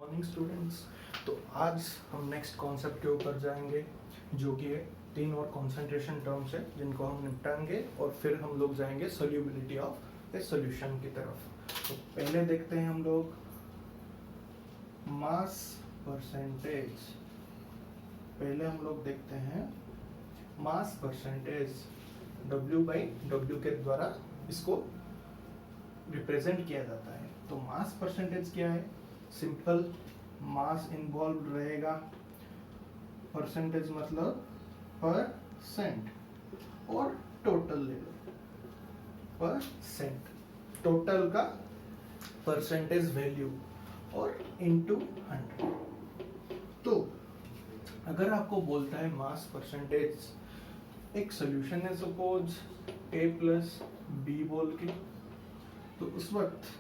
Morning students. तो आज हम नेक्स्ट कॉन्सेप्ट के ऊपर जाएंगे जो कि है 3 और कंसंट्रेशन टर्म्स है जिनको हम निपटाएंगे और फिर हम लोग जाएंगे सोल्यूबिलिटी ऑफ ए सॉल्यूशन की तरफ। तो पहले देखते हैं हम लोग मास परसेंटेज। पहले हम लोग देखते हैं मास परसेंटेज W/W के द्वारा इसको रिप्रेजेंट किया जाता है। तो मास परसेंटेज क्या है? सिंपल मास इन्वॉल्व रहेगा, परसेंटेज मतलब परसेंट, और टोटल ले लो परसेंट, टोटल का परसेंटेज वैल्यू और इनटू 100। तो अगर आपको बोलता है मास परसेंटेज एक सॉल्यूशन है सपोज A प्लस B बोल के, तो उस वक्त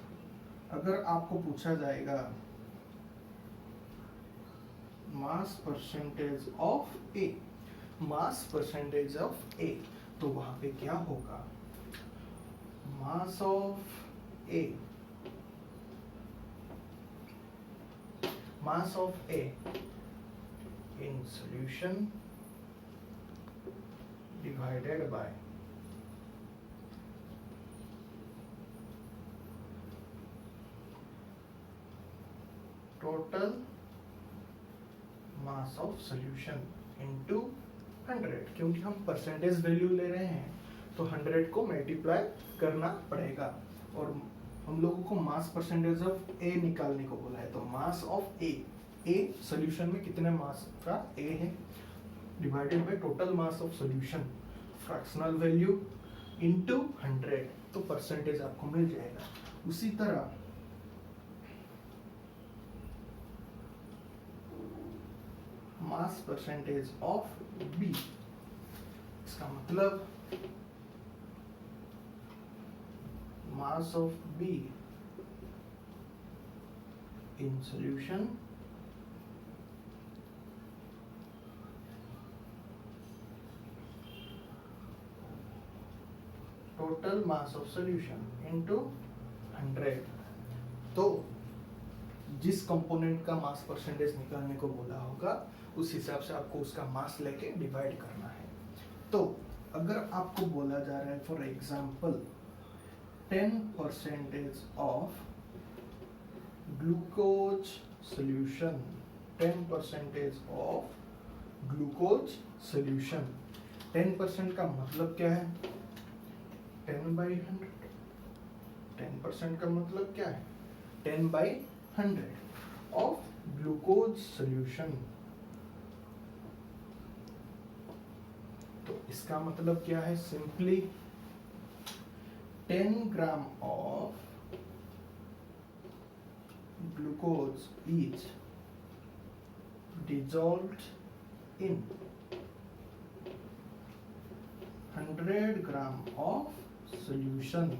अगर आपको पूछा जाएगा mass percentage of A, mass percentage of A, तो वहां पे क्या होगा? Mass of A, mass of A in solution divided by total mass of solution into 100। क्योंकि हम परसेंटेज वैल्यू ले रहे हैं तो 100 को मल्टीप्लाई करना पड़ेगा और हम लोगों को मास परसेंटेज ऑफ ए निकालने को बोला है। तो मास ऑफ ए, ए सॉल्यूशन में कितने मास का ए है, divided by total mass of solution, fractional value into 100, तो परसेंटेज आपको मिल जाएगा। उसी तरह मास परसेंटेज ऑफ बी, इसका मतलब mass of be in solution total mass of solution into 100। तो जिस कंपोनेंट का मास परसेंटेज निकालने को बोला होगा उस हिसाब से आपको उसका मास लेके डिवाइड करना है। तो अगर आपको बोला जा रहा है for example 10% of glucose solution, 10% of glucose solution, 10% का मतलब क्या है? 10/100। 10% का मतलब क्या है? 10/100 of glucose solution। तो इसका मतलब क्या है? Simply 10 gram of glucose is dissolved in 100 gram of solution।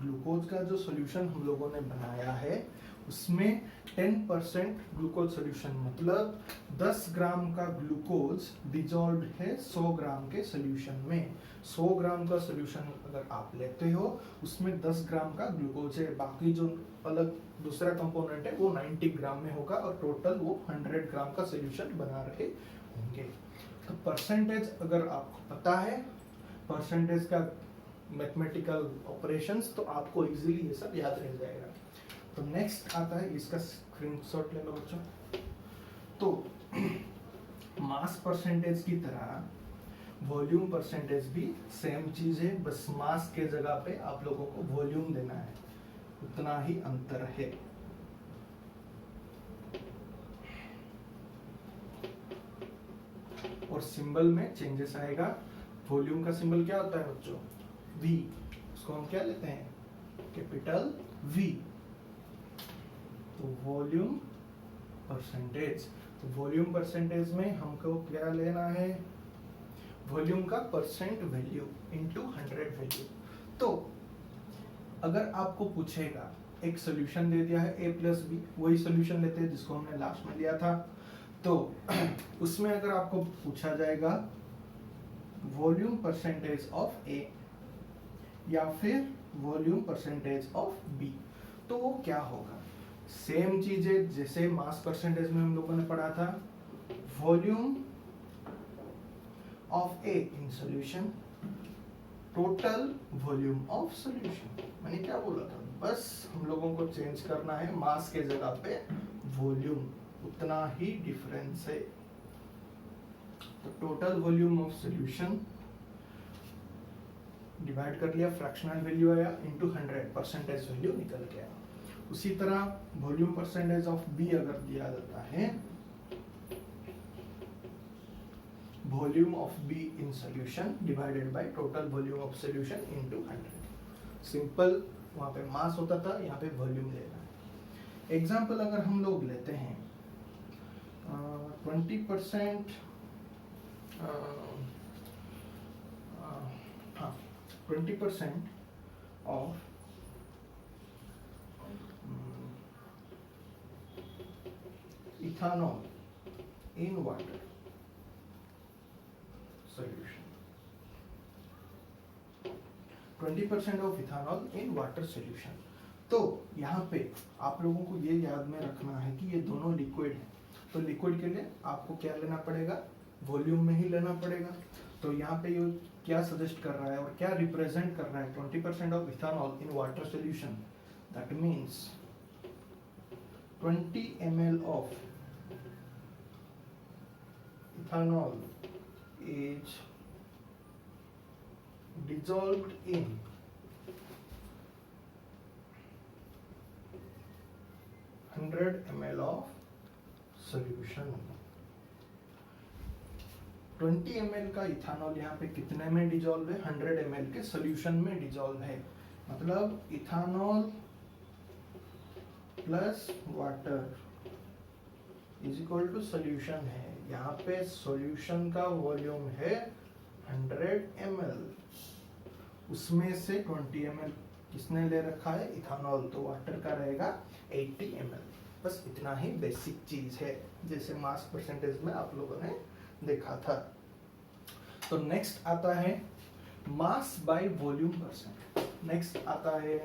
Glucose का जो सॉल्यूशन हम लोगों ने बनाया है उसमें 10% ग्लूकोज सॉल्यूशन मतलब 10 ग्राम का ग्लूकोज डिजॉल्व है 100 ग्राम के सॉल्यूशन में। 100 ग्राम का सॉल्यूशन अगर आप लेते हो उसमें 10 ग्राम का ग्लूकोज है, बाकी जो अलग दूसरा कंपोनेंट है वो 90 ग्राम में होगा और टोटल वो 100 ग्राम का सॉल्यूशन बना रहे होंगे। तो परसेंटेज अगर आपको पता है, परसेंटेज का मैथमेटिकल ऑपरेशंस, तो आपको इजीली ये सब याद रह जाएगा। तो नेक्स्ट आता है, इसका स्क्रीनशॉट ले लो बच्चों। तो मास परसेंटेज की तरह वॉल्यूम परसेंटेज भी सेम चीज है, बस मास के जगह पे आप लोगों को वॉल्यूम देना है, उतना ही अंतर है। और सिंबल में चेंजेस आएगा। वॉल्यूम का सिंबल क्या होता है बच्चों? V, उसको हम क्या लेते हैं? Capital V। तो वॉल्यूम परसेंटेज, तो वॉल्यूम परसेंटेज में हमको क्या लेना है? वॉल्यूम का परसेंट वैल्यू इनटू 100 वैल्यू। तो अगर आपको पूछेगा, एक सॉल्यूशन दे दिया है A प्लस B, वही सॉल्यूशन लेते हैं जिसको हमने लास्ट में लिया था। तो उसमें अगर आपको पूछा जाएगा वॉल्यूम परसेंटेज ऑफ A या फिर वॉल्यूम परसेंटेज ऑफ B, तो वो क्या होगा? सेम चीज है जैसे मास परसेंटेज में हम लोगों ने पढ़ा था, volume of A in solution, total volume of solution. मैंने क्या बोला था, बस हम लोगों को चेंज करना है मास के जगह पे वॉल्यूम, उतना ही डिफरेंस है। तो total volume of solution divide कर लिया, फ्रैक्शनल वैल्यू आया इनटू 100, परसेंटेज वैल्यू निकल गया। उसी तरह वॉल्यूम परसेंटेज ऑफ बी अगर दिया जाता है, volume of be in solution divided by total volume of solution into 100। Simple, वहां पे मास होता था, यहाँ पे वॉल्यूम लेना है। एग्जांपल अगर हम लोग लेते हैं 20% 20% of ethanol in water solution, 20% of ethanol in water solution। तो यहाँ पे आप लोगों को ये याद में रखना है कि ये दोनों लिक्विड है, तो लिक्विड के लिए आपको क्या लेना पड़ेगा, वॉल्यूम में ही लेना पड़ेगा। तो यहाँ पे ये क्या सजेस्ट कर रहा है और क्या रिप्रेजेंट कर रहा है, 20% of ethanol in water solution, that means 20 ml of ethanol is dissolved in 100 ml of solution। 20 ml का इथानॉल यहाँ पे कितने में डिजोल्व है, 100 ml के सोल्यूशन में डिजोल्व है। मतलब ethanol plus water is equal to solution है। यहाँ पे सोल्यूशन का वॉल्यूम है 100 ml, उसमें से 20 ml किसने ले रखा है, इथानॉल, तो वाटर का रहेगा 80 ml। बस इतना ही बेसिक चीज है, जैसे मास परसेंटेज में आप लोगों ने देखा था। तो नेक्स्ट आता है mass by volume percent. Next आता है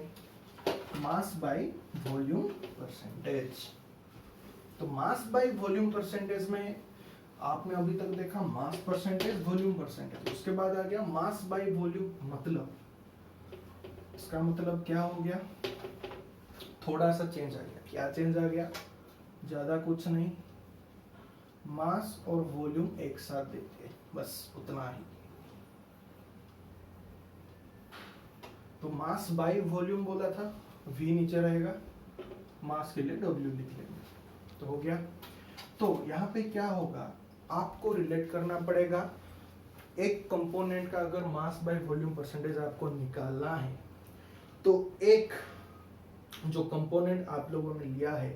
मास बाय वॉल्यूम परसेंटेज। तो मास बाय वॉल्यूम परसेंटेज में आपने अभी तक देखा मास परसेंटेज, वॉल्यूम परसेंटेज, उसके बाद आ गया मास बाय वॉल्यूम। मतलब इसका मतलब क्या हो गया, थोड़ा सा चेंज आ गया। क्या चेंज आ गया, ज्यादा कुछ नहीं, मास और वॉल्यूम एक साथ देते हैं, बस उतना ही। तो मास बाय वॉल्यूम बोला था, V नीचे रहेगा, मास के लिए W लिख लेंगे, तो हो गया। तो यहाँ पे क्या होगा, आपको रिलेट करना पड़ेगा, एक कंपोनेंट का अगर मास बाय वॉल्यूम परसेंटेज आपको निकालना है, तो एक जो कंपोनेंट आप लोगों ने लिया है,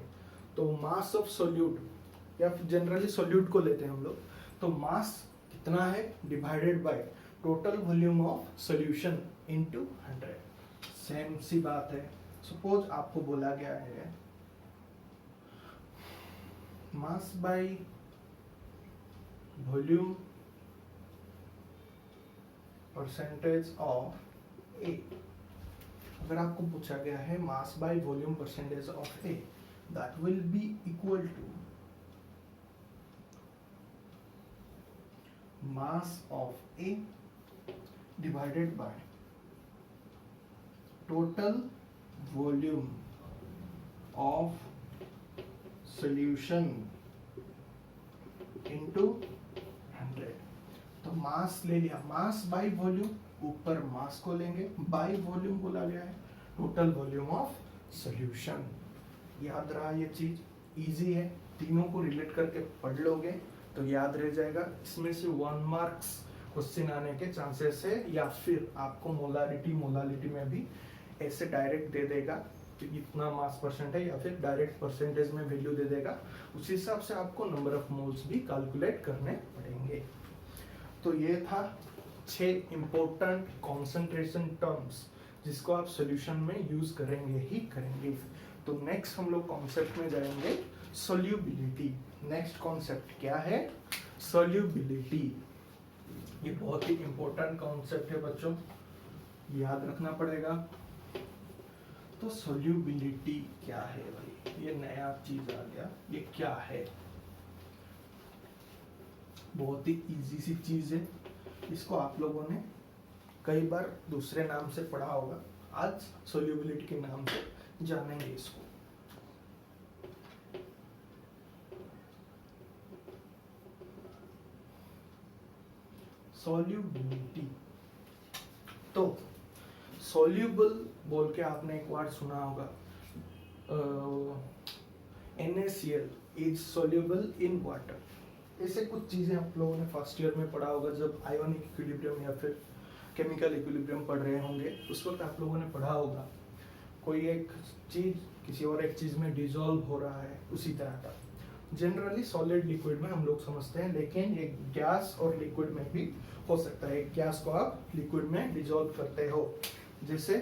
तो मास ऑफ सोल्यूट, या फिर जनरली सोल्यूट को लेते हैं हम लोग, तो मास कितना है divided by total volume of solution into 100। Same सी बात है। सपोज आपको बोला गया है mass by volume percentage of A. अगर आपको पूछा गया है mass by volume percentage of A, that will be equal to mass of A divided by total volume of solution into 100। तो मास ले लिया, मास बाय वॉल्यूम, ऊपर मास को लेंगे, बाय वॉल्यूम बोला गया है, टोटल वॉल्यूम ऑफ सॉल्यूशन। याद रहा ये चीज, इजी है, तीनों को रिलेट करके पढ़ लोगे तो याद रह जाएगा। इसमें से 1 मार्क्स क्वेश्चन आने के चांसेस है, या फिर आपको मोलालिटी में भी ऐसे डायरेक्ट दे देगा कि इतना मास परसेंट है, या फिर डायरेक्ट परसेंटेज में वैल्यू दे देगा। उस हिसाब से आपको नंबर ऑफ मोल्स भी कैलकुलेट करने पड़ेंगे। तो ये था 6 इंपॉर्टेंट कॉन्सेंट्रेशन टर्म्स जिसको आप सॉल्यूशन में यूज करेंगे ही करेंगे। तो नेक्स्ट हम लोग कॉन्सेप्ट में जाएंगे सोल्यूबिलिटी। नेक्स्ट कॉन्सेप्ट क्या है, सोल्यूबिलिटी। ये बहुत ही इंपॉर्टेंट कॉन्सेप्ट है बच्चों, याद रखना पड़ेगा। तो सोल्यूबिलिटी क्या है भाई, ये नया चीज आ गया, ये क्या है? बहुत ही इजी सी चीज है, इसको आप लोगों ने कई बार दूसरे नाम से पढ़ा होगा, आज सोल्यूबिलिटी के नाम से जानेंगे इसको। सोल्यूबिलिटी, तो सोल्यूबल बोल के आपने एक वर्ड सुना होगा, NaCl is soluble in water. ऐसे कुछ चीजें आप लोगों ने फर्स्ट ईयर में पढ़ा होगा, जब आयोनिक इक्विलिब्रियम या फिर केमिकल इक्विलिब्रियम पढ़ रहे होंगे, उस वक्त आप लोगों ने पढ़ा होगा कोई एक चीज किसी और एक चीज में डिसॉल्व हो रहा है, उसी तरह का। जनरली सॉलिड लिक्विड में हम लोग समझते हैं, लेकिन ये गैस और लिक्विड में भी हो सकता है। गैस को आप लिक्विड में डिसॉल्व करते हो, जैसे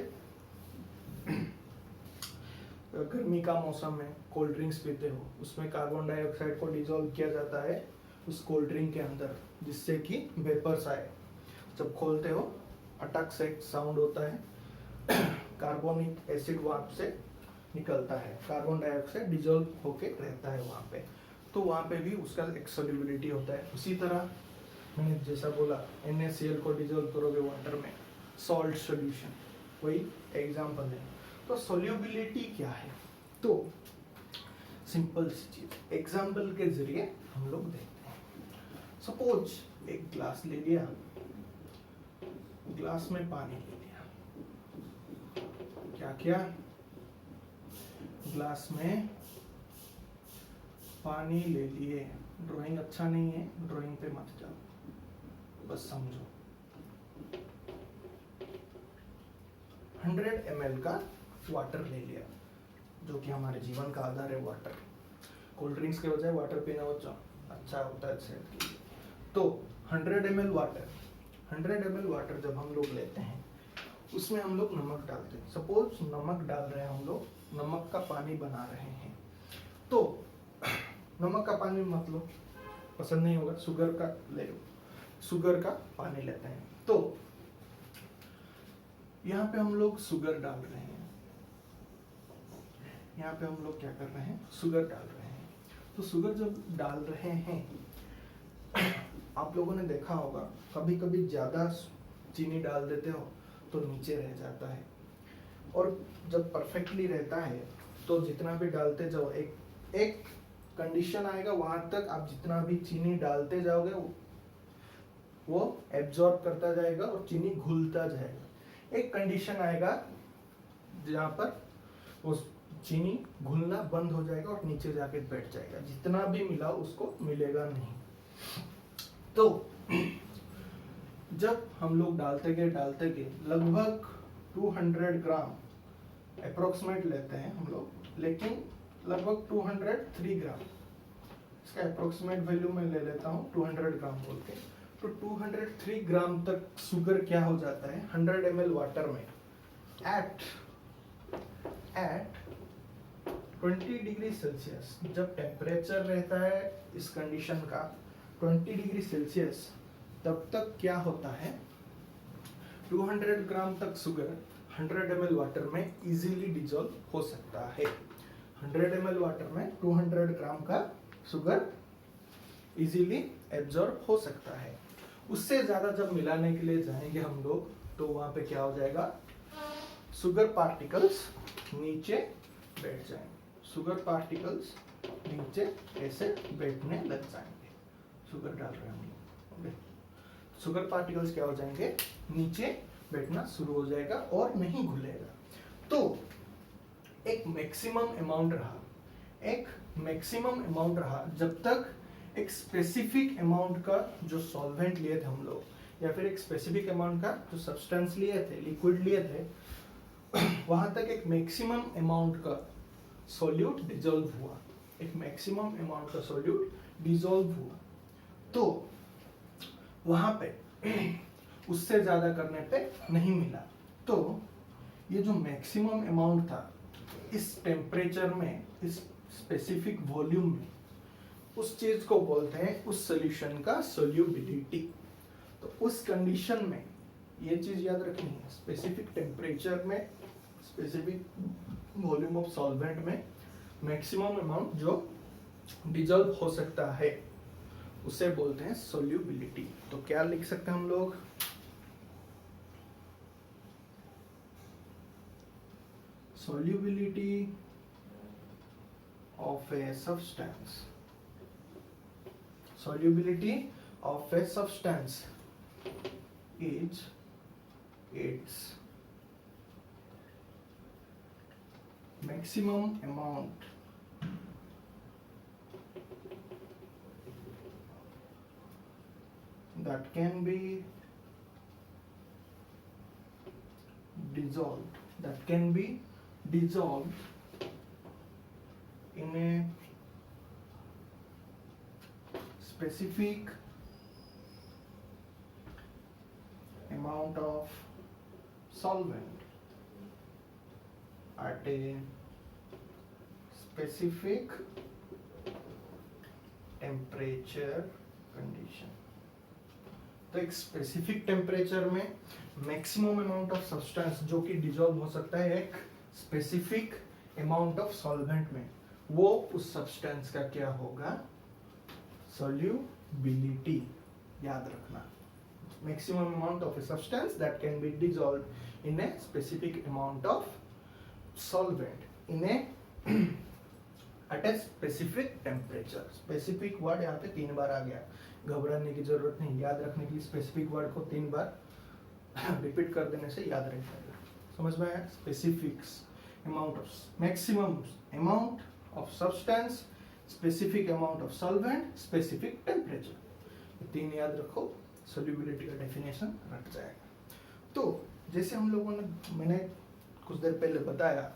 गर्मी का मौसम में कोल्ड ड्रिंक्स पीते हो, उसमें कार्बन डाइऑक्साइड को डिसॉल्व किया जाता है उस कोल्ड ड्रिंक के अंदर, जिससे कि वेपर्स आए। जब खोलते हो अटक से एक साउंड होता है, कार्बोनिक एसिड वहां से निकलता है, कार्बन डाइऑक्साइड डिसॉल्व होके रहता है वहां पे, तो वहां पे भी उसका एक सोल्यूबिलिटी होता है। उसी तरह मैंने जैसा बोला, NaCl को डिसॉल्व करोगे वाटर में, सॉल्ट सॉल्यूशन, वही एग्जांपल है। तो सोल्यूबिलिटी क्या है? तो सिंपल सी चीज एग्जांपल के जरिए हम लोग देखते हैं। सपोज एक ग्लास ले लिया, ग्लास में पानी ले लिया, क्या किया, ग्लास में पानी ले लिए। ड्राइंग अच्छा नहीं है, ड्राइंग पे मत जाओ, बस समझो। 100 ml का वाटर ले लिया, जो कि हमारे जीवन का आधार है वाटर। कोल्ड ड्रिंक्स के बजाय वाटर पीना अच्छा होता है सेहत के लिए। तो 100 ml वाटर, 100 ml वाटर जब हम लोग लेते हैं, उसमें हम लोग नमक डालते हैं। सपोज नमक डाल रहे हैं हम लोग, नमक का पानी बना रहे हैं, तो नमक का पानी मत लो, पसंद नहीं होगा, शुगर का ले लो, शुगर का पानी लेते हैं। तो यहाँ पे हम लोग शुगर डाल रहे हैं, यहाँ पे हम लोग क्या कर रहे हैं, शुगर डाल रहे हैं। तो शुगर जब डाल रहे हैं, आप लोगों ने देखा होगा कभी कभी ज्यादा चीनी डाल देते हो तो नीचे रह जाता है, और जब परफेक्टली रहता है तो जितना भी डालते जाओ, एक कंडीशन आएगा, वहां तक आप जितना भी चीनी डालते जाओगे वो एब्जॉर्ब करता जाएगा और चीनी घुलता जाएगा। एक कंडीशन आएगा जहां पर वो चीनी घुलना बंद हो जाएगा और नीचे जाके बैठ जाएगा, जितना भी मिला उसको मिलेगा नहीं। तो जब हम लोग डालते गए लगभग 200 ग्राम अप्रोक्सीमेट लेते हैं हम लोग, लेकिन लगभग 203 ग्राम, इसका अप्रोक्सीमेट वैल्यू मैं ले लेता हूँ 200 ग्राम बोल के। तो 203 ग्राम तक शुगर क्या हो जाता है 100 ml वाटर में, एट 20 डिग्री सेल्सियस। जब टेम्परेचर रहता है इस कंडीशन का 20 डिग्री सेल्सियस, तब तक क्या होता है, 200 ग्राम तक शुगर 100 ml वाटर में इजीली डिसॉल्व हो सकता है। 100 ml वाटर में 200 ग्राम का शुगर इजीली एब्जॉर्ब हो सकता है। उससे ज्यादा जब मिलाने के लिए जाएंगे हम लोग, तो वहां पे क्या हो जाएगा, शुगर पार्टिकल्स नीचे बैठ जाएंगे, शुगर पार्टिकल्स नीचे ऐसे बैठने लग जाएंगे। शुगर डाल रहे हैं हम लोग, शुगर पार्टिकल्स क्या हो जाएंगे, नीचे बैठना शुरू हो जाएगा और नहीं घुलेगा। तो एक मैक्सिमम अमाउंट रहा, जब तक एक स्पेसिफिक अमाउंट का जो सॉल्वेंट लिए थे हम लोग, या फिर एक स्पेसिफिक अमाउंट का जो सब्सटेंस लिए थे, लिक्विड लिए थे, वहां तक एक मैक्सिमम अमाउंट का सॉल्यूट डिसॉल्व हुआ, एक मैक्सिमम अमाउंट का सॉल्यूट डिसॉल्व हुआ। तो वहां पे उससे ज्यादा करने पे नहीं मिला। तो ये जो मैक्सिमम अमाउंट था, इस टेम्परेचर में, इस स्पेसिफिक वॉल्यूम में, उस चीज को बोलते हैं उस सॉल्यूशन का सोल्यूबिलिटी। तो उस कंडीशन में ये चीज याद रखनी है, स्पेसिफिक टेम्परेचर में स्पेसिफिक वॉल्यूम ऑफ सॉल्वेंट में मैक्सिमम अमाउंट जो डिजॉल्व हो सकता है उसे बोलते हैं सोल्यूबिलिटी। तो क्या लिख सकते हैं हम लोग, solubility of a substance, solubility of a substance is its maximum amount that can be dissolved, that can be dissolved in a specific amount of solvent at a specific temperature condition। तो एक specific temperature में maximum amount of substance जो कि dissolve हो सकता है एक specific amount of solvent में, वो उस सब्सटेंस का क्या होगा, सोल्यूबिलिटी। याद रखना, maximum amount of a substance that can be dissolve in a specific amount of solvent in a at a specific temperature. Specific word यहाँ पे 3 बार आ गया, घबराने की जरूरत नहीं, याद रखने के लिए स्पेसिफिक वर्ड को 3 बार रिपीट कर देने से याद रह जाएगा। समझ में आया? Specifics amount of, maximum amount of substance, specific amount of solvent, specific temperature, 3 याद रखो, सोल्यूबिलिटी का डेफिनेशन रट जाएगा। तो जैसे हम लोगों ने, मैंने कुछ देर पहले बताया,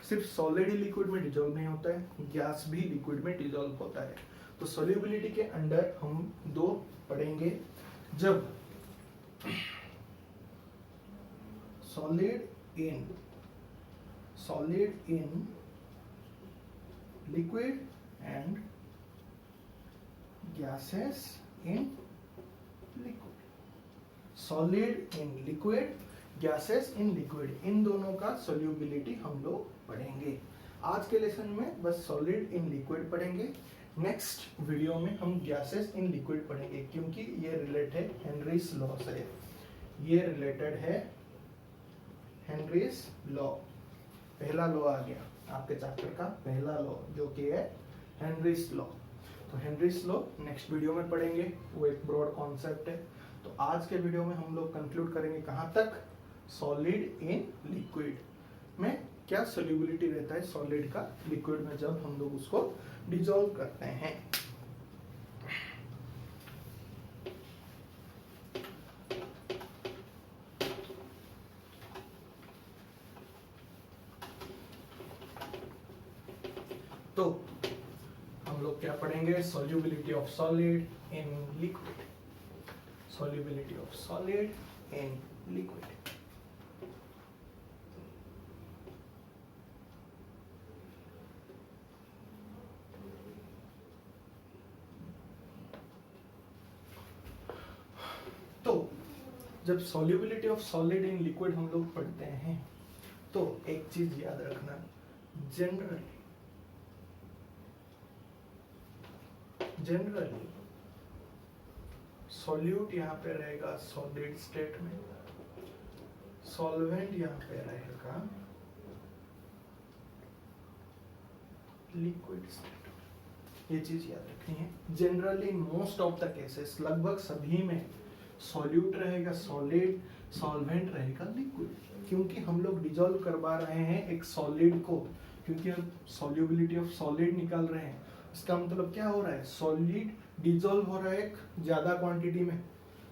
सिर्फ सॉलिड ही लिक्विड में डिजॉल्व नहीं होता है, गैस भी लिक्विड में डिजॉल्व होता है। तो सोल्यूबिलिटी के अंडर हम 2 पढ़ेंगे, जब solid in liquid and gases in liquid, solid in liquid, gases in liquid, इन दोनों का solubility हम लोग पढ़ेंगे। आज के लेसन में बस solid in liquid पढ़ेंगे, नेक्स्ट वीडियो में हम गैसेस इन लिक्विड पढ़ेंगे, क्योंकि ये रिलेटेड है हेनरीज लॉ से, ये रिलेटेड है हेनरीज लॉ। पहला लॉ आ गया आपके चैप्टर का, पहला लॉ जो कि है हेनरीज लॉ। तो हेनरीज लॉ नेक्स्ट वीडियो में पढ़ेंगे, वो एक ब्रॉड कॉन्सेप्ट है। तो आज के वीडियो में हम लोग कंक्लूड करेंगे कहाँ तक, सॉलिड इन लिक्विड में क्या सोल्यूबिलिटी रहता है सॉलिड का लिक्विड में जब हम लोग उसको डिसॉल्व करते हैं। तो हम लोग क्या पढ़ेंगे, solubility of solid in liquid, solubility of solid in liquid. तो जब solubility of solid in liquid हम लोग पढ़ते हैं तो एक चीज याद रखना, जनरली सॉल्यूट यहाँ पे रहेगा सॉलिड स्टेट में, सॉल्वेंट यहाँ पे रहेगा लिक्विड स्टेट में। ये चीज याद रखनी है। Generally most of the cases, लगभग सभी में सॉल्यूट रहेगा सॉलिड, सॉल्वेंट रहेगा लिक्विड, क्योंकि हम लोग डिसॉल्व करवा रहे हैं एक सॉलिड को, क्योंकि हम सॉल्युबिलिटी ऑफ सॉलिड निकाल रहे हैं। इसका मतलब क्या हो रहा है, सॉलिड डिसॉल्व हो रहा है एक ज्यादा क्वांटिटी में,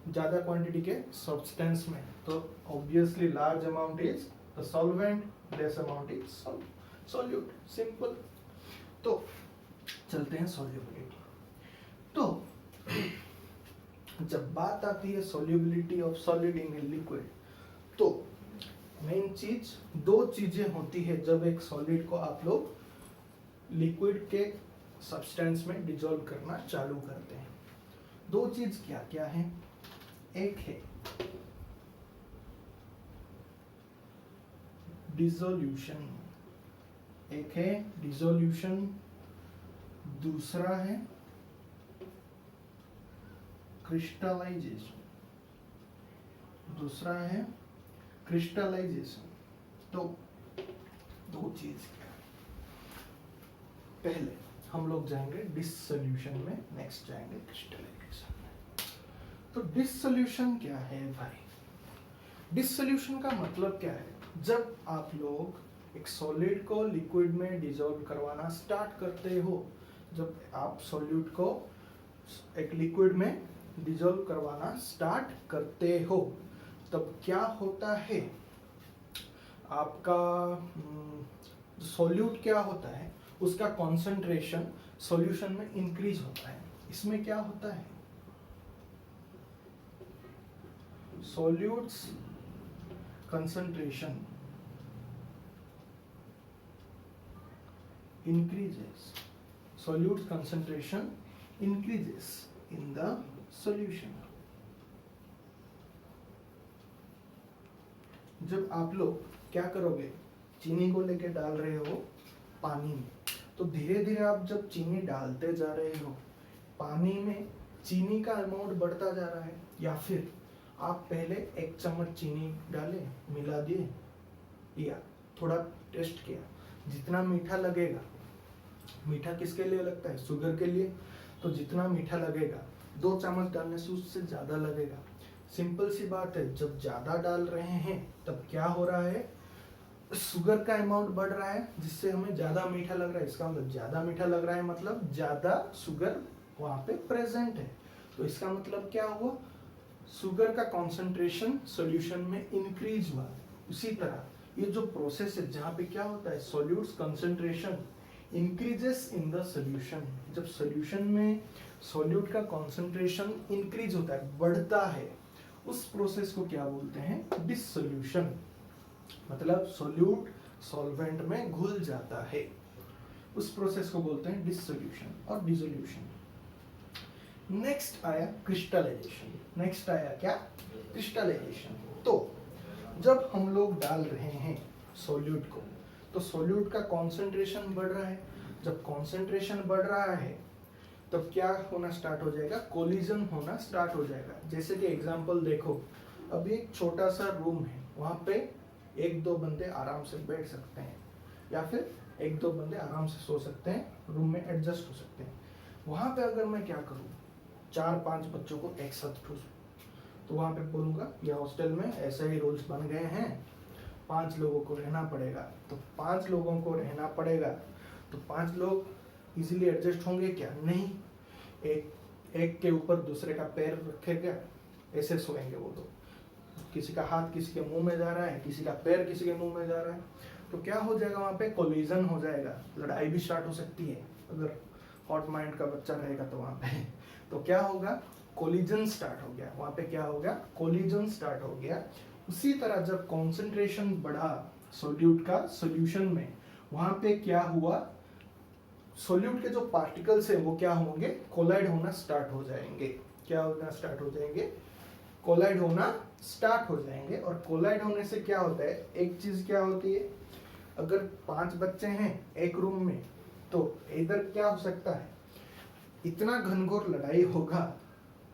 ज्यादा क्वांटिटी के सब्सटेंस में। तो obviously large amount is the solvent, less amount is solute, simple. तो चलते हैं सॉल्युबिलिटी। तो जब बात आती है solubility of solid in liquid, तो मेन चीज, 2 चीजें होती है जब एक सॉलिड को आप लोग लिक्विड के सब्सटेंस में डिसॉल्व करना चालू करते हैं। 2 चीज क्या क्या है, एक है डिसोल्यूशन, एक है डिसोल्यूशन, दूसरा है क्रिस्टलाइजेशन, दूसरा है क्रिस्टलाइजेशन। तो दो चीज क्या, पहले हम लोग जाएंगे डिसोल्यूशन में, नेक्स्ट जाएंगे क्रिस्टलाइजेशन में। तो डिसोल्यूशन क्या है भाई? डिसोल्यूशन का मतलब क्या है? जब आप लोग एक सॉलिड को लिक्विड में डिसॉल्व करवाना स्टार्ट करते हो, जब आप सॉल्यूट को एक लिक्विड में डिसॉल्व करवाना स्टार्ट करते हो, तब क्या होता है? आपका सॉल्यूट क्या होता है, उसका कॉन्सेंट्रेशन सॉल्यूशन में इंक्रीज होता है। इसमें क्या होता है? Solutes concentration increases, solute concentration increases in the solution। जब आप लोग क्या करोगे, चीनी को लेके डाल रहे हो पानी में, तो धीरे धीरे आप जब चीनी डालते जा रहे हो पानी में, चीनी का अमाउंट बढ़ता जा रहा है। या फिर आप पहले 1 चम्मच चीनी डाले, मिला दिए, या थोड़ा टेस्ट किया, जितना मीठा लगेगा, मीठा किसके लिए लगता है? शुगर के लिए। तो जितना मीठा लगेगा 2 चम्मच डालने से उससे ज्यादा लगेगा। सिंपल सी बात है, जब ज्यादा डाल रहे हैं तब क्या हो रहा है? शुगर का अमाउंट बढ़ रहा है, जिससे हमें ज्यादा मीठा लग रहा है। इसका मतलब ज्यादा मीठा लग रहा है मतलब ज्यादा शुगर वहां पे प्रेजेंट है। तो इसका मतलब क्या हुआ? शुगर का कॉन्सेंट्रेशन सॉल्यूशन में इंक्रीज हुआ। उसी तरह ये जो प्रोसेस है जहाँ पे क्या होता है, solutes concentration increases in the solution. जब सॉल्यूशन में सॉल्यूट का कंसंट्रेशन इंक्रीज होता है, बढ़ता है, उस प्रोसेस को क्या बोलते हैं? डिसोल्यूशन। मतलब सॉल्यूट सॉल्वेंट में घुल जाता है, उस प्रोसेस को बोलते हैं डिसोल्यूशन और डिसोल्यूशन। नेक्स्ट आया क्रिस्टलाइजेशन। नेक्स्ट आया क्या? क्रिस्टलाइजेशन। तो जब हम लोग डाल रहे हैं सॉल्यूट को, तो सॉल्यूट का कॉन्सेंट्रेशन बढ़ रहा है। जब कॉन्सेंट्रेशन बढ़ रहा है तब क्या होना स्टार्ट हो जाएगा? कोलिजन होना स्टार्ट हो जाएगा। जैसे कि एग्जांपल देखो, अभी एक छोटा सा रूम है, वहां पे 1-2 बंदे आराम से बैठ सकते हैं, या फिर 1-2 बंदे आराम से सो सकते हैं, रूम में एडजस्ट हो सकते हैं। वहां पे अगर मैं क्या करूँ, 4-5 बच्चों को एक साथ ठूस, तो वहां पे बोलूंगा ये हॉस्टल में ऐसे ही रूल्स बन गए हैं, 5 लोगों को रहना पड़ेगा। तो 5 लोगों को रहना पड़ेगा, तो 5 लोग इजीली एडजस्ट होंगे क्या? नहीं। एक के ऊपर दूसरे का पैर रखेगा, ऐसे सोएंगे वो लोग। किसी का हाथ किसी के मुंह में जा रहा है, किसी का पैर किसी के मुंह में जा रहा है, तो क्या हो जाएगा? वहां पे कोलिजन हो जाएगा, लड़ाई भी स्टार्ट हो सकती है। अगर हॉट माइंड का बच्चा रहेगा तो वहां पे तो क्या होगा? कोलिजन स्टार्ट हो गया। वहां पे क्या हो गया? कोलिजन स्टार्ट हो गया। उसी तरह जब कॉन्सेंट्रेशन बढ़ा सोल्यूट का सॉल्यूशन में, वहां पे क्या हुआ? सोल्यूट के जो पार्टिकल्स है वो क्या होंगे? कोलाइड होना स्टार्ट हो जाएंगे। क्या होना स्टार्ट हो जाएंगे? कोलाइड होना स्टार्ट हो जाएंगे। और कोलाइड होने से क्या होता है? एक चीज क्या होती है, अगर 5 बच्चे हैं एक रूम में, तो इधर क्या हो सकता है, इतना घनघोर लड़ाई होगा,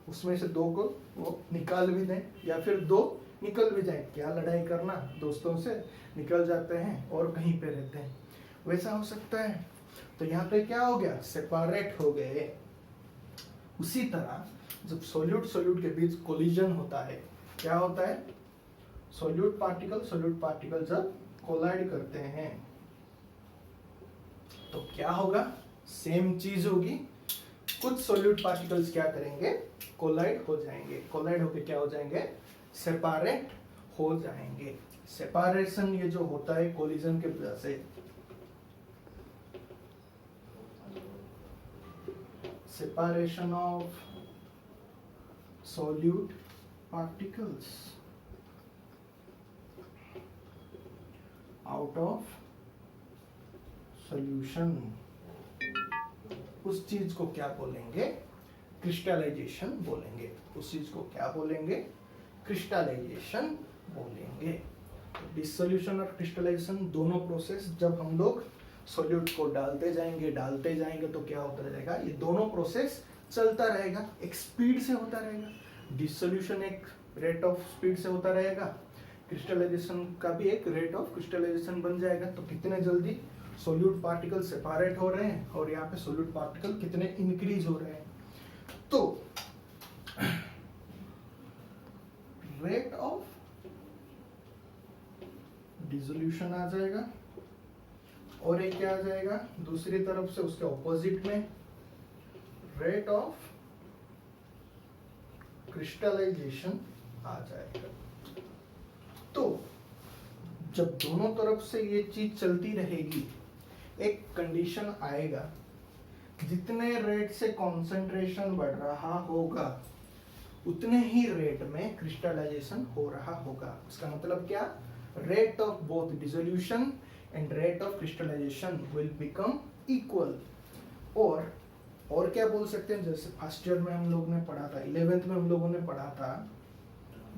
उसमें से 2 को वो निकाल भी दें, या फिर 2 निकल भी जाए। क्या लड़ाई करना, दोस्तों से निकल जाते हैं और कहीं पे रहते हैं, वैसा हो सकता है। तो यहाँ पे क्या हो गया? सेपरेट हो गए। उसी तरह जब सोल्यूट के बीच कोलिजन होता है, क्या होता है? सोल्यूट पार्टिकल जब कोलाइड करते हैं तो क्या होगा? सेम चीज होगी। कुछ सोल्यूट पार्टिकल्स क्या करेंगे? कोलाइड हो जाएंगे। कोलाइड होके क्या हो जाएंगे? सेपरेट हो जाएंगे। सेपरेशन ये जो होता है कोलिजन के वजह से, separation of solute particles out of solution, उस चीज को क्या बोलेंगे? क्रिस्टलाइजेशन बोलेंगे। उस चीज को क्या बोलेंगे? क्रिस्टलाइजेशन बोलेंगे। तो डिसोल्यूशन और क्रिस्टलाइजेशन दोनों प्रोसेस जब हम लोग सॉल्यूट को डालते जाएंगे तो क्या होता रहेगा, ये दोनों प्रोसेस चलता रहेगा, एक स्पीड से होता रहेगा। डिसोल्यूशन एक रेट ऑफ स्पीड से होता रहेगा, क्रिस्टलाइजेशन का भी एक रेट ऑफ क्रिस्टलाइजेशन बन जाएगा। तो कितने जल्दी सॉल्यूट पार्टिकल सेपरेट हो रहे हैं और यहाँ पे सॉल्यूट पार्टिकल कितने इंक्रीज हो रहे हैं। तो रेट ऑफ डिसोल्यूशन आ जाएगा और एक क्या आ जाएगा दूसरी तरफ से उसके ऑपोजिट में रेट ऑफ क्रिस्टलाइजेशन आ जाएगा। तो जब दोनों तरफ से ये चीज चलती रहेगी, एक कंडीशन आएगा जितने रेट से कॉन्सेंट्रेशन बढ़ रहा होगा उतने ही रेट में क्रिस्टलाइजेशन हो रहा होगा। इसका मतलब क्या, rate of both dissolution and rate of crystallization will become equal. और क्या बोल सकते हैं, जैसे फर्स्ट ईयर में हम लोग ने पढ़ा था, 11th में हम लोगों ने पढ़ा था,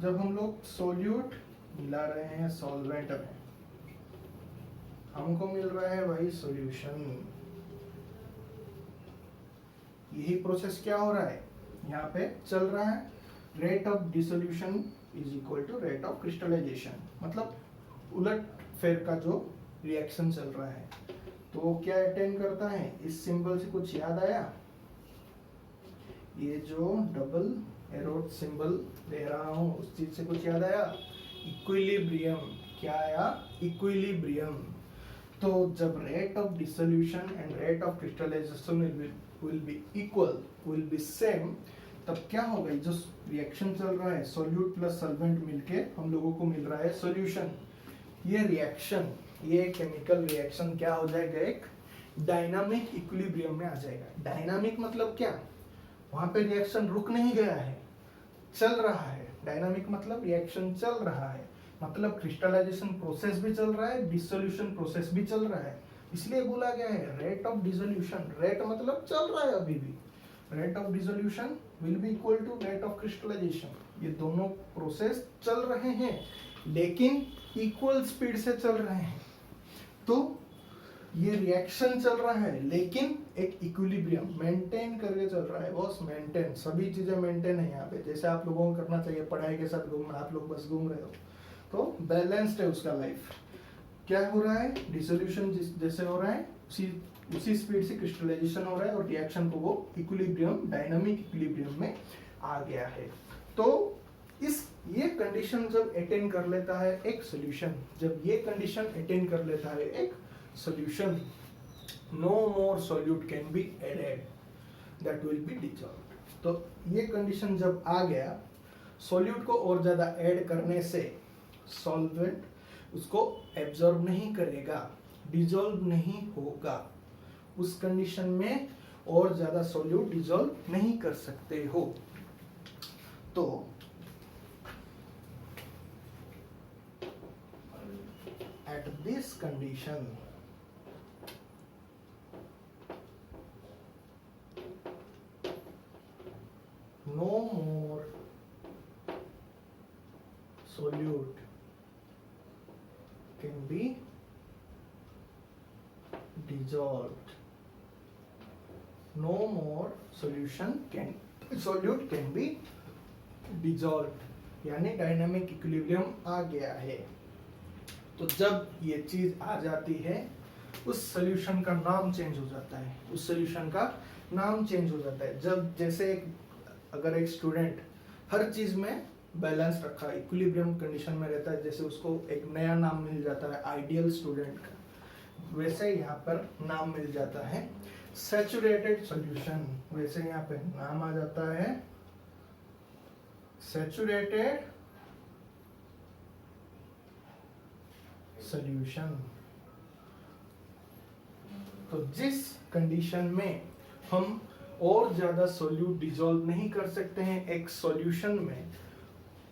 जब हम लोग सोल्यूट मिला रहे हैं सॉल्वेंट में, हमको मिल रहा है वही सॉल्यूशन। यही प्रोसेस क्या हो रहा है यहाँ पे चल रहा है, rate of dissolution is equal to rate of crystallization, मतलब उलट फेर का जो रिएक्शन चल रहा है। तो क्या अटेन करता है, इस सिंबल से कुछ याद आया, ये जो डबल एरोड सिंबल दे रहा हूं उस चीज से कुछ याद आया, इक्विलिब्रियम। क्या आया, इक्विलिब्रियम। तो जब rate of dissolution and rate of crystallization will be equal, will be same, तब क्या होगा, जो रिएक्शन चल रहा है सॉल्यूट प्लस सॉल्वेंट मिलके हम लोगों को मिल रहा है सॉल्यूशन। ये रिएक्शन, ये केमिकल रिएक्शन क्या हो जाएगा, एक डायनामिक इक्विलिब्रियम में आ जाएगा। डायनामिक मतलब क्या, वहां पे रिएक्शन रुक नहीं गया है, चल रहा है। डायनामिक मतलब रिएक्शन चल रहा है, मतलब क्रिस्टलाइजेशन प्रोसेस भी चल रहा है, डिसोल्यूशन प्रोसेस भी चल रहा है, इसलिए बोला गया है रेट ऑफ डिसोल्यूशन। रेट मतलब चल रहा है अभी भी, rate of dissolution will be equal to rate of crystallization. ये दोनों प्रोसेस चल रहे हैं लेकिन इक्वल स्पीड से चल रहे हैं। तो ये रिएक्शन चल रहा है लेकिन एक इक्विलिब्रियम मेंटेन करके चल रहा है, बॉस मेंटेन, सभी चीजें मेंटेन है यहाँ पे, जैसे आप लोगों को करना चाहिए पढ़ाई के साथ घूमना, आप लोग बस घूम रहे हो तो बैलेंस्ड है उसका लाइफ। क्या हो रहा है, डिसोल्यूशन जैसे हो रहा है उसी स्पीड से क्रिस्टलाइजेशन हो रहा है और रिएक्शन को वो इक्विलिब्रियम, डायनामिक इक्विलिब्रियम में आ गया है। तो ये कंडीशन जब अटेन कर लेता है एक सॉल्यूशन, जब ये कंडीशन अटेन कर लेता है एक solution, no more solute can be added, that will be dissolved. तो ये कंडीशन जब आ गया, सॉल्यूट को और ज्यादा ऐड करने से सॉल्वेंट उसको एब्जॉर्ब नहीं करेगा, डिसॉल्व नहीं होगा। उस कंडीशन में और ज्यादा सॉल्यूट डिसॉल्व नहीं कर सकते हो। तो at this condition no more solute can be dissolved, no more solute can be dissolved, यानी डायनामिक इक्विलिब्रियम आ गया है। तो जब ये चीज आ जाती है उस सॉल्यूशन का नाम चेंज हो जाता है, उस सॉल्यूशन का नाम चेंज हो जाता है। जब जैसे अगर एक स्टूडेंट हर चीज में बैलेंस रखा, इक्विलिब्रियम कंडीशन में रहता है, जैसे उसको एक नया नाम मिल जाता है आइडियल स्टूडेंट का, वैसे यहाँ पर नाम मिल जाता है सैचुरेटेड सॉल्यूशन। वैसे यहाँ पे नाम आ जाता है सैचुरेटेड सॉल्यूशन। तो जिस कंडीशन में हम और ज्यादा सॉल्यूट डिसॉल्व नहीं कर सकते हैं एक सॉल्यूशन में,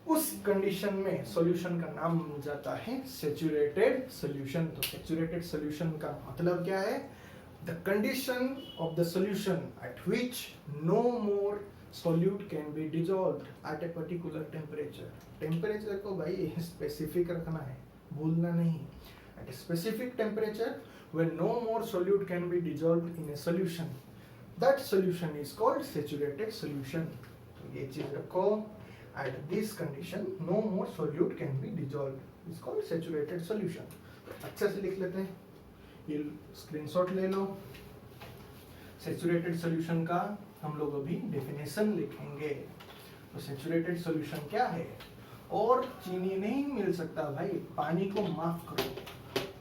उस कंडीशन में सॉल्यूशन का नाम मिल जाता है सैचुरेटेड सॉल्यूशन। तो सैचुरेटेड सॉल्यूशन का मतलब क्या है, the condition of the solution at which no more solute can be dissolved at a particular temperature। Temperature को भाई स्पेसिफिक रखना है, भूलना नहीं. At a specific temperature, when no more solute can be dissolved in a solution, that solution is called saturated solution. तो ये चीज रखो. At this condition, no more solute can be dissolved. It's called saturated solution. अच्छे से लिख लेते हैं. ये स्क्रीनशॉट ले लो. सैचुरेटेड सॉल्यूशन का हम लोग अभी डेफिनेशन लिखेंगे. तो सैचुरेटेड सॉल्यूशन क्या है? और चीनी नहीं मिल सकता भाई, पानी को माफ करो,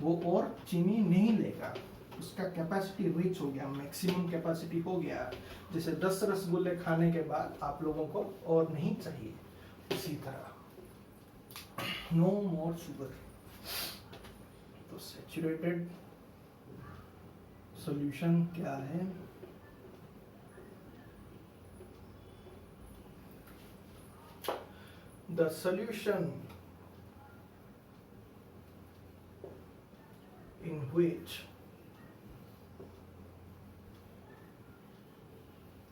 वो और चीनी नहीं लेगा. उसका कैपेसिटी रीच हो गया, मैक्सिमम कैपेसिटी हो गया. जैसे 10 रसगुल्ले खाने के बाद आप लोगों को और नहीं चाहिए, इसी तरह नो मोर शुगर. तो सैचुरेटेड सॉल्यूशन क्या है? The solution in which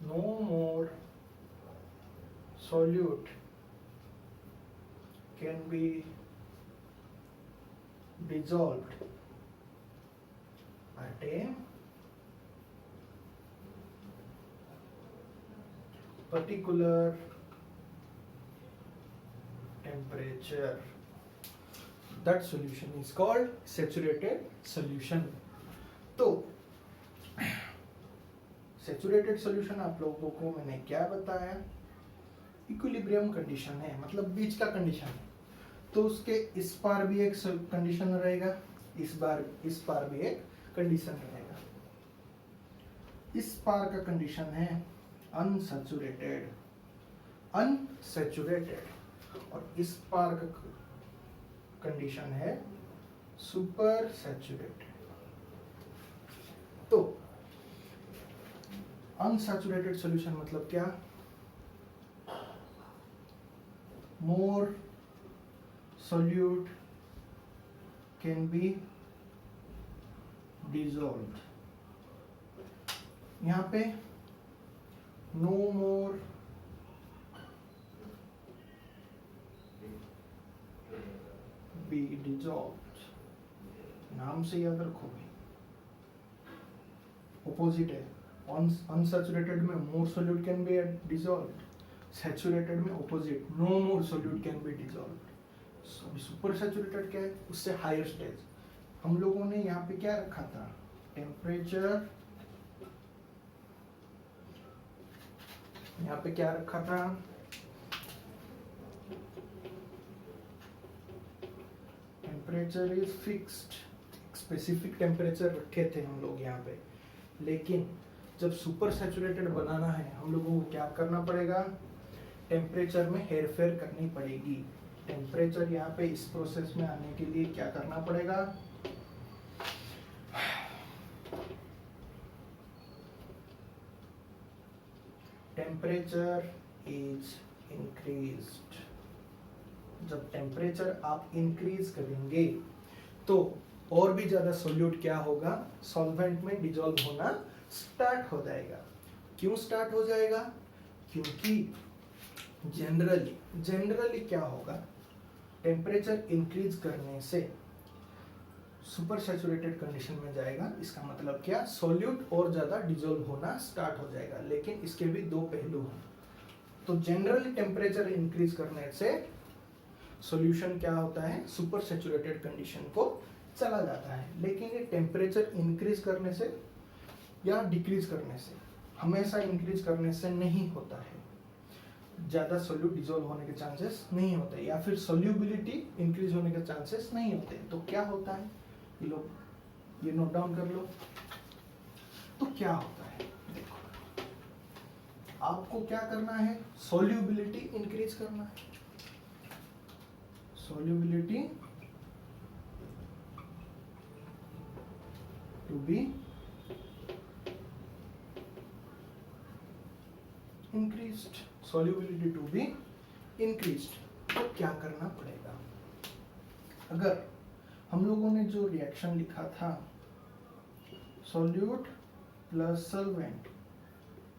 no more solute can be dissolved at a particular temperature, that solution is called saturated solution. तो saturated solution आप लोगों को मैंने क्या बताया? इक्विलिब्रियम कंडीशन है, मतलब बीच का कंडीशन है. तो उसके इस पार भी एक कंडीशन रहेगा, इस पार भी एक कंडीशन रहेगा. इस पार का कंडीशन है अनसैचुरेटेड, और इस पार का कंडीशन है सुपर सैचुरेटेड. तो अनसैचुरेटेड सॉल्यूशन मतलब क्या? मोर solute can be dissolved. यहाँ पे no more be dissolved, नाम से याद रखोगे. ऑपोजिट है. अनसैचुरेटेड में more solute can be dissolved, saturated में opposite, no more solute can be dissolved. अभी सुपर सैचुरेटेड क्या है? उससे हायर स्टेज. हम लोगों ने यहाँ पे क्या रखा था? टेम्परेचर. यहाँ पे क्या रखा था? Temperature is fixed. Specific temperature रखे थे हम लोग यहाँ पे. लेकिन जब सुपर सैचुरेटेड बनाना है हम लोगों को क्या करना पड़ेगा? टेम्परेचर में हेरफेर करनी पड़ेगी. टेम्परेचर यहाँ पे इस प्रोसेस में आने के लिए क्या करना पड़ेगा? Temperature is increased. जब टेम्परेचर आप इंक्रीज करेंगे तो और भी ज्यादा सोल्यूट क्या होगा? सॉल्वेंट में डिजॉल्व होना स्टार्ट हो जाएगा. क्यों स्टार्ट हो जाएगा? क्योंकि जनरली क्या होगा? टेम्परेचर इंक्रीज करने से सुपर सैचुरेटेड कंडीशन में जाएगा. इसका मतलब क्या? सोल्यूट और ज्यादा डिजॉल्व होना स्टार्ट हो जाएगा. लेकिन इसके भी दो पहलू हैं. तो जनरली टेम्परेचर इंक्रीज करने से सॉल्यूशन क्या होता है? सुपर सैचुरेटेड कंडीशन को चला जाता है. लेकिन ये टेम्परेचर इंक्रीज करने से या डिक्रीज करने से, हमेशा इंक्रीज करने से नहीं होता है. ज्यादा सोल्यूट डिसॉल्व होने के चांसेस नहीं होते, या फिर सोल्यूबिलिटी इंक्रीज होने के चांसेस नहीं होते. तो क्या होता है? ये लोग ये नोट डाउन कर लो. तो क्या होता है? देखो, आपको क्या करना है? सोल्यूबिलिटी इंक्रीज करना है. Solubility to be increased. solubility to be increased. तो क्या करना पड़ेगा? अगर हम लोगों ने जो रिएक्शन लिखा था, solute plus solvent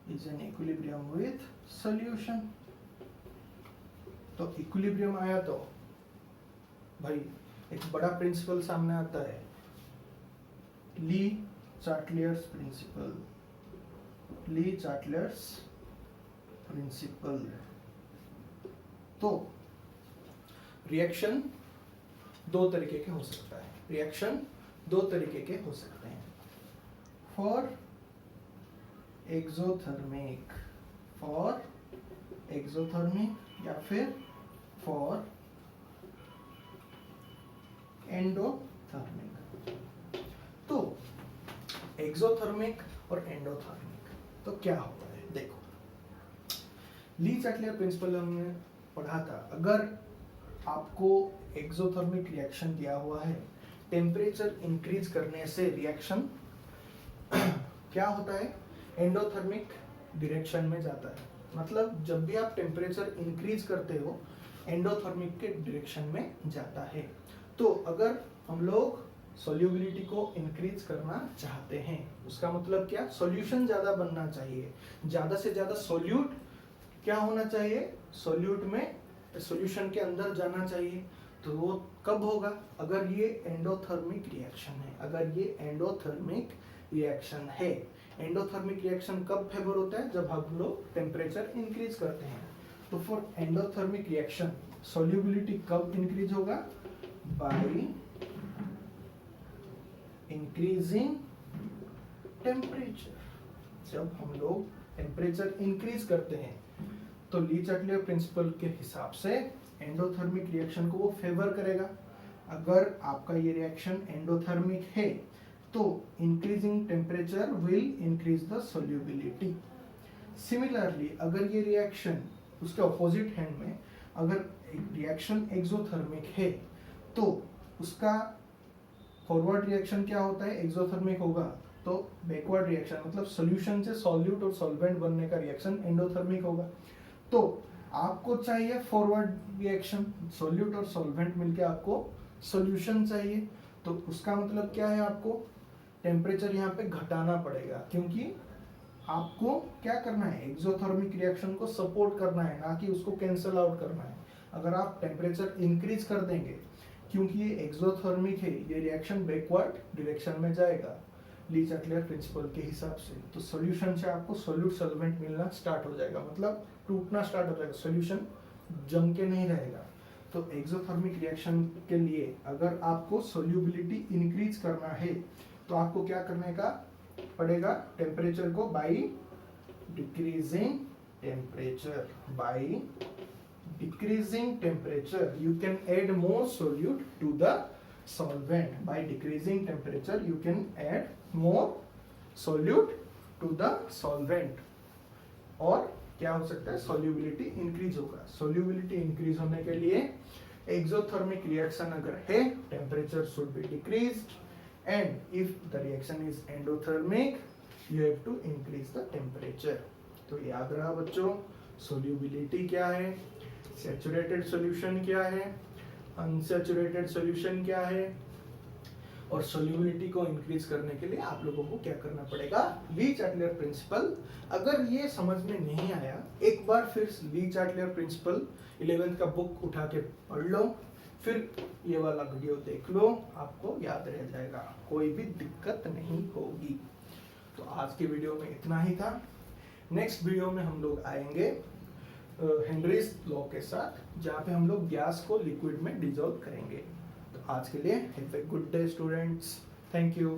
is in equilibrium with solution. तो इक्विलिब्रियम आया तो भाई एक बड़ा प्रिंसिपल सामने आता है, ली चार्टलियर्स प्रिंसिपल। ली चार्टलियर्स प्रिंसिपल। तो रिएक्शन दो तरीके के हो सकता है, रिएक्शन दो तरीके के हो सकते हैं, फॉर एक्सोथर्मिक, या फिर फॉर एंडोथर्मिक। तो एक्सोथर्मिक और एंडोथर्मिक तो क्या होता है, देखो ली चार्टलियर प्रिंसिपल हमने पढ़ा था। अगर आपको एक्सोथर्मिक रिएक्शन दिया हुआ है, टेम्परेचर इंक्रीज करने से रिएक्शन क्या होता है, एंडोथर्मिक डायरेक्शन में जाता है। मतलब जब भी आप टेम्परेचर इंक्रीज करते हो एंडोथर्मिक के डायरेक्शन में जाता है। तो अगर हम लोग सॉल्युबिलिटी को इंक्रीज करना चाहते हैं, उसका मतलब क्या, सॉल्यूशन ज्यादा बनना चाहिए, ज्यादा से ज्यादा सॉल्यूट क्या होना चाहिए, सॉल्यूट में सॉल्यूशन के अंदर जाना चाहिए। तो वो कब होगा, अगर ये एंडोथर्मिक रिएक्शन है, अगर ये एंडोथर्मिक रिएक्शन है। एंडोथर्मिक रिएक्शन कब फेवर होता है, जब हम लोग टेम्परेचर इंक्रीज करते हैं। तो फॉर एंडोथर्मिक रिएक्शन सॉल्युबिलिटी कब इंक्रीज होगा, बाय इंक्रीजिंग टेम्परेचर। जब हम लोग टेम्परेचर इंक्रीज करते हैं तो ली चार्टलियर प्रिंसिपल के हिसाब से एंडोथर्मिक रिएक्शन को वो फेवर करेगा। अगर आपका ये रिएक्शन एंडोथर्मिक है तो increasing temperature will increase the solubility. Similarly अगर ये रिएक्शन उसके ऑपोजिट हैंड में, अगर रिएक्शन एक्सोथर्मिक है तो उसका फॉरवर्ड रिएक्शन क्या होता है, एक्सोथर्मिक होगा तो बैकवर्ड रिएक्शन मतलब सॉल्यूशन से सॉल्यूट और सॉल्वेंट बनने का रिएक्शन एंडोथर्मिक होगा। तो आपको चाहिए फॉरवर्ड रिएक्शन, सॉल्यूट और सॉल्वेंट मिलके आपको सॉल्यूशन चाहिए। तो उसका मतलब क्या है, आपको टेम्परेचर यहाँ पे घटाना पड़ेगा, क्योंकि आपको क्या करना है, एक्सोथर्मिक रिएक्शन को सपोर्ट करना है, ना कि उसको कैंसल आउट करना है। अगर आप टेम्परेचर इंक्रीज कर देंगे, क्योंकि ये एक्सोथर्मिक है, ये रिएक्शन बैकवर्ड डायरेक्शन में जाएगा ली चार्टलियर प्रिंसिपल के हिसाब से। तो सॉल्यूशन से आपको सॉल्यूट सॉल्वेंट मिलना स्टार्ट हो जाएगा, मतलब टूटना स्टार्ट हो जाएगा, सॉल्यूशन जम के नहीं रहेगा। तो एक्सोथर्मिक रिएक्शन के लिए अगर आपको सॉल्युबिलिटी इंक्रीज करना है तो आपको क्या करने का पड़ेगा, टेम्परेचर को by decreasing temperature, by decreasing temperature you can add more solute to the solvent. By decreasing temperature you can add more solute to the solvent. और क्या हो सकता है, solubility increase होगा। solubility increase होने के लिए exothermic reaction अगर है, temperature should be decreased, and if the reaction is endothermic you have to increase the temperature. तो याद रहा बच्चों, solubility क्या है, saturated solution क्या है, अनसैचुरेटेड सॉल्यूशन क्या है, और सॉल्युबिलिटी को इंक्रीज करने के लिए आप लोगों को क्या करना पड़ेगा, ली चार्टलियर प्रिंसिपल। अगर ये समझ में नहीं आया, एक बार फिर ली चार्टलियर प्रिंसिपल 11th का बुक उठा के पढ़ लो, फिर ये वाला वीडियो देख लो, आपको याद रह जाएगा, कोई भी दिक्कत नहीं होगी। तो आज के वीडियो में इतना ही था। नेक्स्ट वीडियो में हम लोग आएंगे हेनरीज लॉ के साथ, जहाँ पे हम लोग गैस को लिक्विड में डिसॉल्व करेंगे। तो आज के लिए have a good day students, thank you.